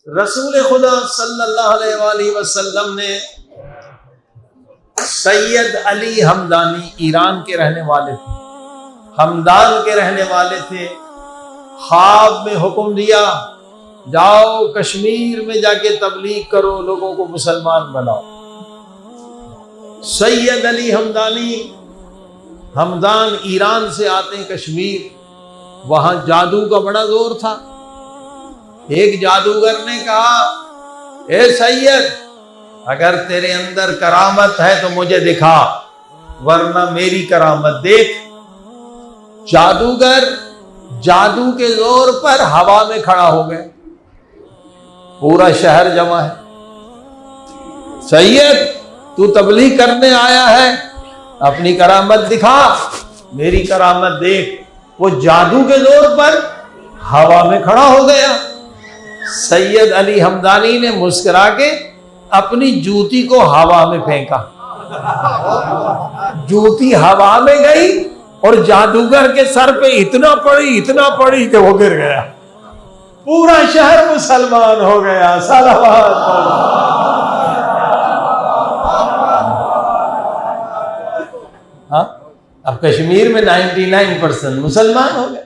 रसूल खुदा सल्लल्लाहु अलैहि वसल्लम ने सैयद अली हमदानी, ईरान के रहने वाले थे, हमदान के रहने वाले थे, ख्वाब में हुक्म दिया, जाओ कश्मीर में जाके तबलीग करो, लोगों को मुसलमान बनाओ। सैयद अली हमदानी, हमदान ईरान से आते हैं कश्मीर, वहां जादू का बड़ा जोर था। एक जादूगर ने कहा, ए सैयद, अगर तेरे अंदर करामत है तो मुझे दिखा, वरना मेरी करामत देख। जादूगर जादू के जोर पर हवा में खड़ा हो गया, पूरा शहर जमा है। सैयद, तू तबलीग करने आया है, अपनी करामत दिखा, मेरी करामत देख। वो जादू के जोर पर हवा में खड़ा हो गया। सैयद अली हमदानी ने मुस्कुरा के अपनी जूती को हवा में फेंका, जूती हवा में गई और जादूगर के सर पे इतना पड़ी कि वो गिर गया। पूरा शहर मुसलमान हो गया। सलावत। हाँ, अब कश्मीर में 99% मुसलमान हो गए।